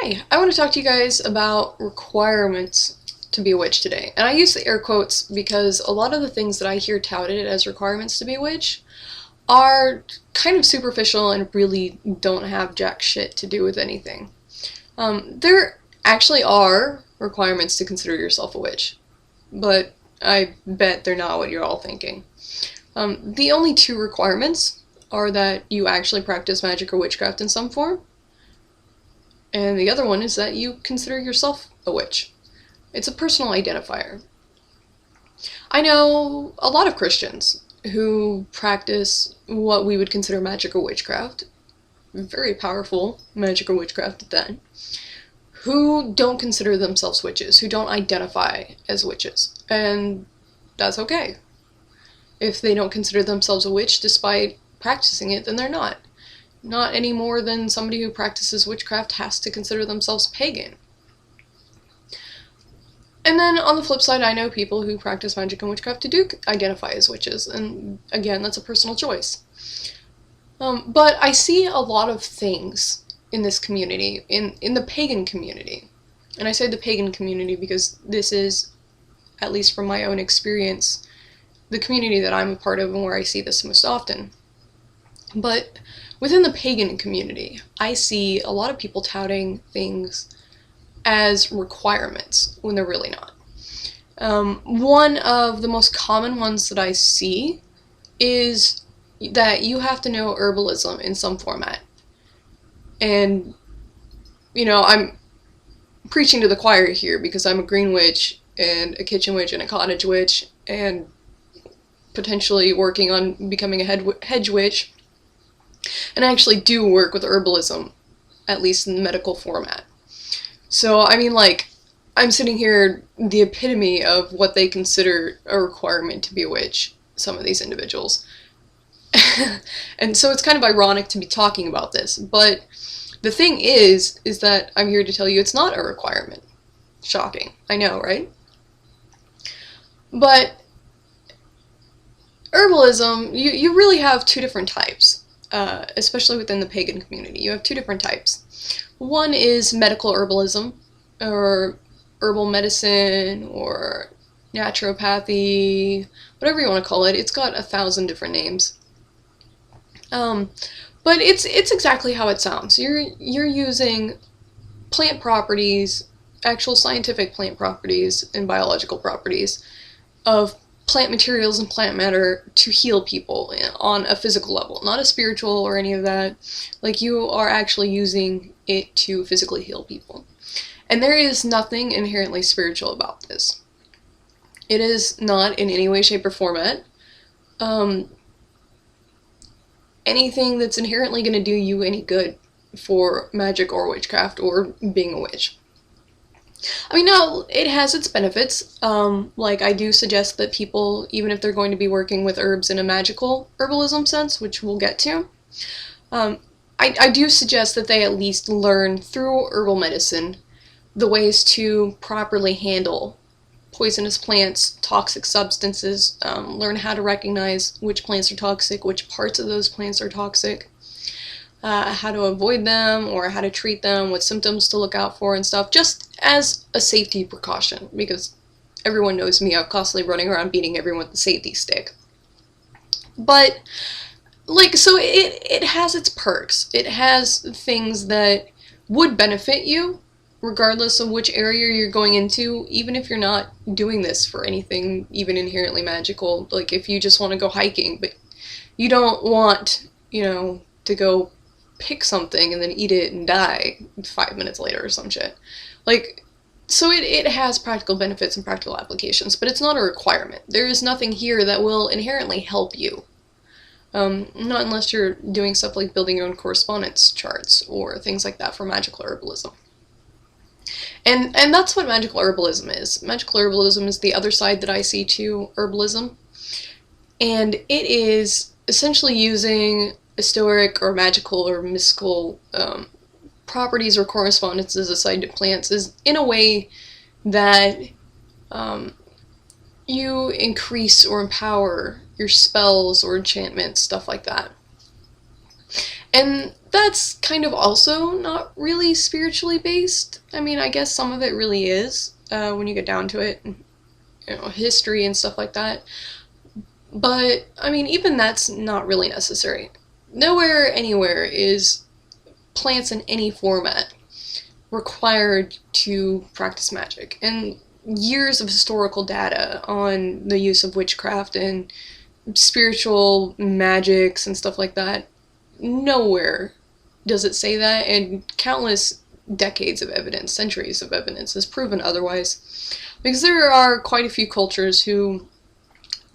Hi, I want to talk to you guys about requirements to be a witch today. And I use the air quotes because a lot of the things that I hear touted as requirements to be a witch are kind of superficial and really don't have jack shit to do with anything. There actually are requirements to consider yourself a witch, but I bet they're not what you're all thinking. The only two requirements are that you actually practice magic or witchcraft in some form, and the other one is that you consider yourself a witch. It's a personal identifier. I know a lot of Christians who practice what we would consider magic or witchcraft, very powerful magic or witchcraft at that, who don't consider themselves witches, who don't identify as witches. And that's okay. If they don't consider themselves a witch despite practicing it, then they're not. Not any more than somebody who practices witchcraft has to consider themselves pagan. And then on the flip side, I know people who practice magic and witchcraft who do identify as witches, and again, that's a personal choice. But I see a lot of things in this community, in the pagan community. And I say the pagan community because this is, at least from my own experience, the community that I'm a part of and where I see this most often. But within the pagan community, I see a lot of people touting things as requirements when they're really not. One of the most common ones that I see is that you have to know herbalism in some format. And, you know, I'm preaching to the choir here because I'm a green witch and a kitchen witch and a cottage witch and potentially working on becoming a hedge witch. And I actually do work with herbalism, at least in the medical format. So, I mean, like, I'm sitting here, the epitome of what they consider a requirement to be a witch, some of these individuals. And so it's kind of ironic to be talking about this, but the thing is that I'm here to tell you it's not a requirement. Shocking. I know, right? But herbalism, you really have two different types. Especially within the pagan community. You have two different types. One is medical herbalism, or herbal medicine, or naturopathy, whatever you want to call it. It's got 1,000 different names. But it's exactly how it sounds. You're using plant properties, actual scientific plant properties and biological properties of plant materials and plant matter to heal people on a physical level, not a spiritual or any of that. Like, you are actually using it to physically heal people. And there is nothing inherently spiritual about this. It is not in any way, shape, or format anything that's inherently going to do you any good for magic or witchcraft or being a witch. I mean, no, it has its benefits. Like, I do suggest that people, even if they're going to be working with herbs in a magical herbalism sense, which we'll get to, I do suggest that they at least learn through herbal medicine the ways to properly handle poisonous plants, toxic substances, learn how to recognize which plants are toxic, which parts of those plants are toxic, how to avoid them or how to treat them, what symptoms to look out for and stuff, just as a safety precaution, because everyone knows me, I'm constantly running around beating everyone with the safety stick. But, like, so it has its perks. It has things that would benefit you, regardless of which area you're going into, even if you're not doing this for anything even inherently magical. Like, if you just want to go hiking, but you don't want, you know, to go pick something and then eat it and die 5 minutes later or some shit. Like, so it has practical benefits and practical applications, but it's not a requirement. There is nothing here that will inherently help you. Not unless you're doing stuff like building your own correspondence charts or things like that for magical herbalism. And that's what magical herbalism is. Magical herbalism is the other side that I see to herbalism. And it is essentially using esoteric or magical or mystical properties or correspondences assigned to plants is in a way that you increase or empower your spells or enchantments, stuff like that. And that's kind of also not really spiritually based. I mean, I guess some of it really is when you get down to it, history and stuff like that. But, I mean, even that's not really necessary. Nowhere, anywhere is plants in any format required to practice magic. And years of historical data on the use of witchcraft and spiritual magics and stuff like that, nowhere does it say that, and countless decades of evidence, centuries of evidence, has proven otherwise. Because there are quite a few cultures who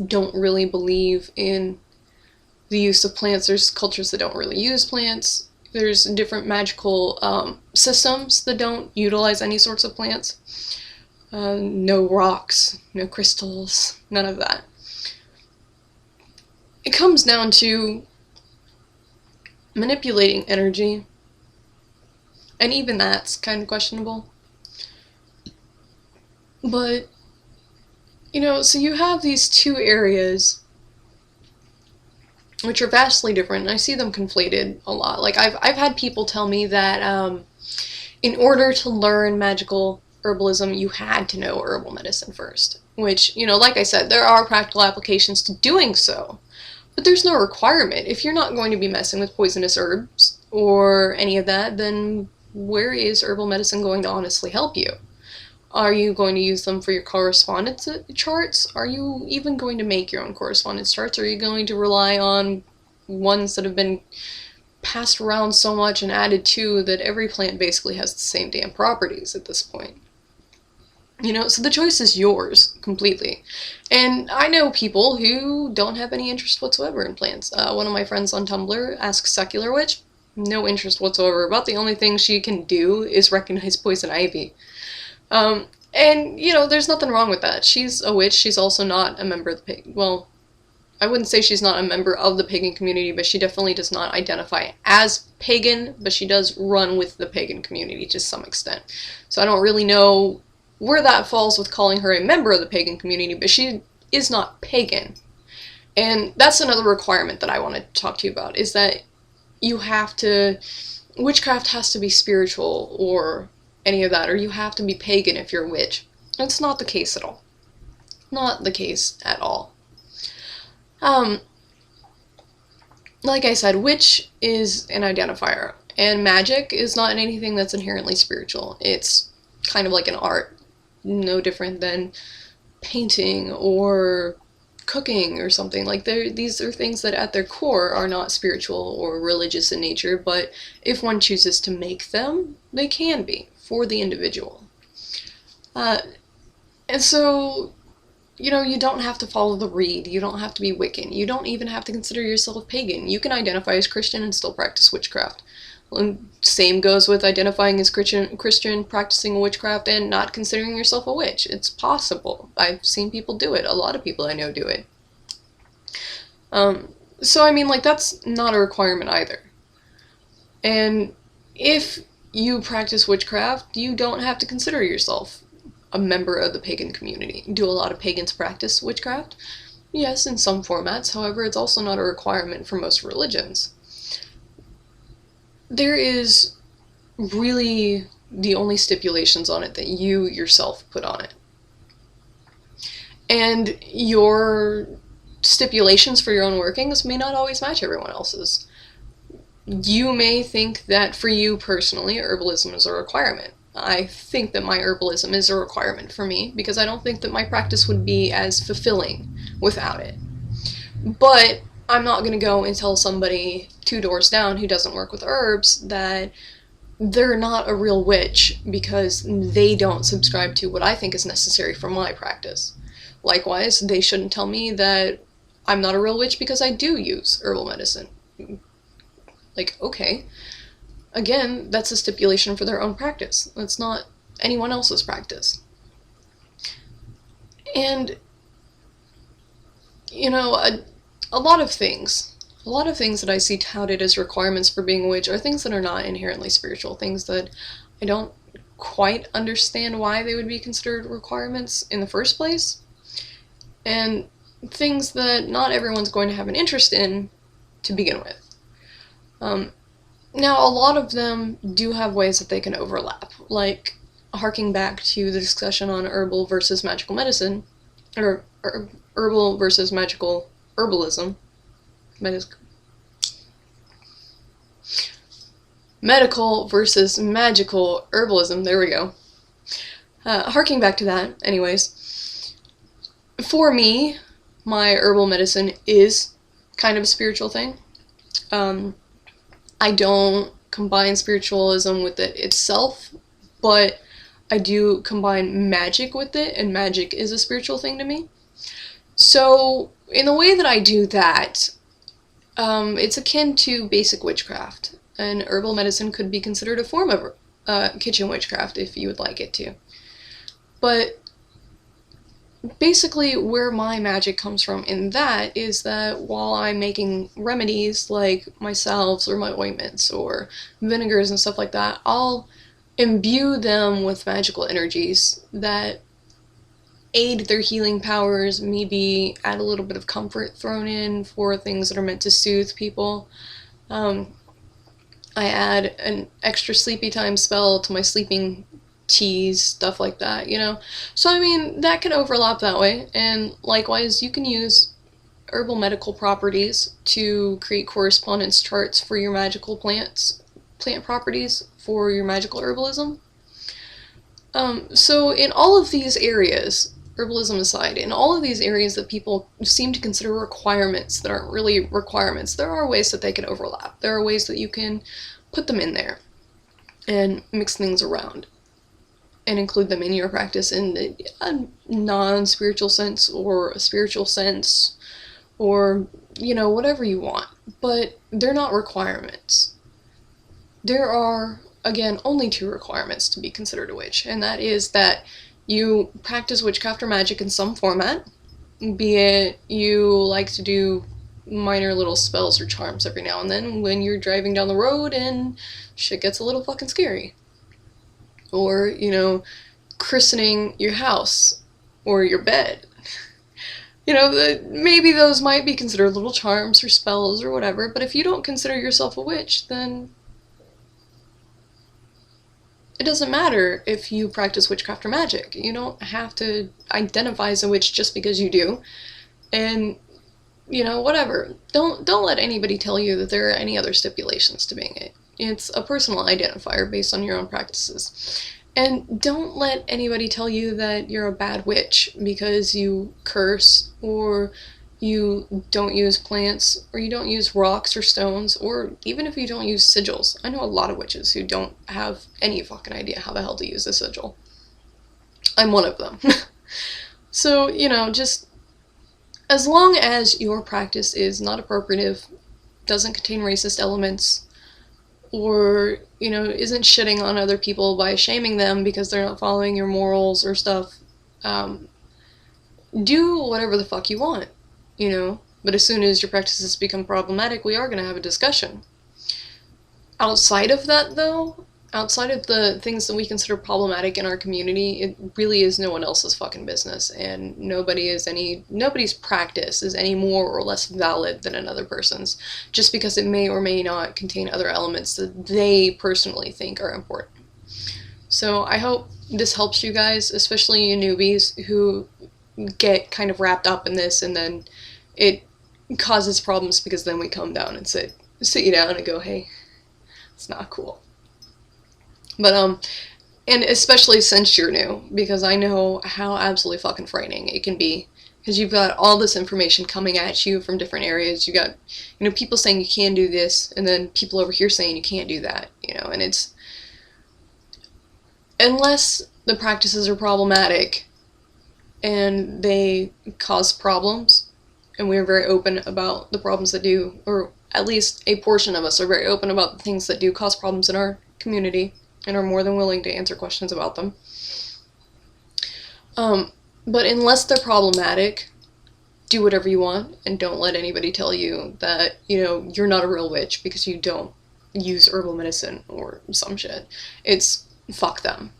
don't really believe in the use of plants. There's cultures that don't really use plants. There's different magical systems that don't utilize any sorts of plants. No rocks, no crystals, none of that. It comes down to manipulating energy, and even that's kind of questionable. But, so you have these two areas which are vastly different, and I see them conflated a lot. Like, I've had people tell me that in order to learn magical herbalism, you had to know herbal medicine first. Which, like I said, there are practical applications to doing so. But there's no requirement. If you're not going to be messing with poisonous herbs or any of that, then where is herbal medicine going to honestly help you? Are you going to use them for your correspondence charts? Are you even going to make your own correspondence charts? Are you going to rely on ones that have been passed around so much and added to that every plant basically has the same damn properties at this point? So the choice is yours, completely. And I know people who don't have any interest whatsoever in plants. One of my friends on Tumblr, Ask Secular Witch, no interest whatsoever. About the only thing she can do is recognize poison ivy. And, there's nothing wrong with that. She's a witch. She's also not a member of the well, I wouldn't say she's not a member of the pagan community, but she definitely does not identify as pagan, but she does run with the pagan community to some extent. So I don't really know where that falls with calling her a member of the pagan community, but she is not pagan. And that's another requirement that I want to talk to you about, is that witchcraft has to be spiritual or any of that, or you have to be pagan if you're a witch. It's not the case at all. Not the case at all. Like I said, witch is an identifier, and magic is not anything that's inherently spiritual. It's kind of like an art, no different than painting or cooking or something. Like, these are things that at their core are not spiritual or religious in nature, but if one chooses to make them, they can be for the individual. And so, you don't have to follow the reed, you don't have to be Wiccan, you don't even have to consider yourself pagan. You can identify as Christian and still practice witchcraft. And same goes with identifying as Christian, practicing witchcraft, and not considering yourself a witch. It's possible. I've seen people do it. A lot of people I know do it. So, I mean, that's not a requirement either. And if you practice witchcraft, you don't have to consider yourself a member of the pagan community. Do a lot of pagans practice witchcraft? Yes, in some formats. However, it's also not a requirement for most religions. There is really the only stipulations on it that you yourself put on it. And your stipulations for your own workings may not always match everyone else's. You may think that for you personally, herbalism is a requirement. I think that my herbalism is a requirement for me, because I don't think that my practice would be as fulfilling without it. But I'm not going to go and tell somebody 2 doors down who doesn't work with herbs that they're not a real witch because they don't subscribe to what I think is necessary for my practice. Likewise, they shouldn't tell me that I'm not a real witch because I do use herbal medicine. Okay. Again, that's a stipulation for their own practice. That's not anyone else's practice. And, a lot of things that I see touted as requirements for being a witch are things that are not inherently spiritual, things that I don't quite understand why they would be considered requirements in the first place, and things that not everyone's going to have an interest in to begin with. Now, a lot of them do have ways that they can overlap, like harking back to the discussion on herbal versus magical medicine, or herbal versus magical herbalism, medical versus magical herbalism, there we go. Harking back to that, anyways, for me, my herbal medicine is kind of a spiritual thing. I don't combine spiritualism with it itself, but I do combine magic with it, and magic is a spiritual thing to me. So, in the way that I do that, it's akin to basic witchcraft, and herbal medicine could be considered a form of kitchen witchcraft if you would like it to. But basically, where my magic comes from in that is that while I'm making remedies like my salves or my ointments or vinegars and stuff like that, I'll imbue them with magical energies that aid their healing powers, maybe add a little bit of comfort thrown in for things that are meant to soothe people. I add an extra sleepy time spell to my sleeping teas, stuff like that, you know? So, I mean, that can overlap that way, and likewise, you can use herbal medical properties to create correspondence charts for your magical plant properties for your magical herbalism. So in all of these areas, herbalism aside, in all of these areas that people seem to consider requirements that aren't really requirements, there are ways that they can overlap. There are ways that you can put them in there and mix things around and include them in your practice in a non-spiritual sense or a spiritual sense or, you know, whatever you want. But they're not requirements. There are, again, only two requirements to be considered a witch, and that is that you practice witchcraft or magic in some format, be it you like to do minor little spells or charms every now and then when you're driving down the road and shit gets a little fucking scary. Or, you know, christening your house or your bed. You know, maybe those might be considered little charms or spells or whatever, but if you don't consider yourself a witch, then it doesn't matter if you practice witchcraft or magic. You don't have to identify as a witch just because you do. And, you know, whatever. Don't let anybody tell you that there are any other stipulations to being it. It's a personal identifier based on your own practices. And don't let anybody tell you that you're a bad witch because you curse, or you don't use plants, or you don't use rocks or stones, or even if you don't use sigils. I know a lot of witches who don't have any fucking idea how the hell to use a sigil. I'm one of them. So, you know, just as long as your practice is not appropriative, doesn't contain racist elements, or, you know, isn't shitting on other people by shaming them because they're not following your morals or stuff, do whatever the fuck you want, you know? But as soon as your practices become problematic, we are going to have a discussion. Outside of that, though, outside of the things that we consider problematic in our community, it really is no one else's fucking business, and nobody's practice is any more or less valid than another person's, just because it may or may not contain other elements that they personally think are important. So I hope this helps you guys, especially you newbies who get kind of wrapped up in this, and then it causes problems because then we come down and sit you down and go, hey, it's not cool. But, and especially since you're new, because I know how absolutely fucking frightening it can be, because you've got all this information coming at you from different areas. You got, you know, people saying you can do this, and then people over here saying you can't do that, you know, and it's, unless the practices are problematic, and they cause problems, and we're very open about the problems that do, or at least a portion of us are very open about the things that do cause problems in our community, and are more than willing to answer questions about them. But unless they're problematic, do whatever you want, and don't let anybody tell you that, you know, you're not a real witch because you don't use herbal medicine or some shit. It's fuck them.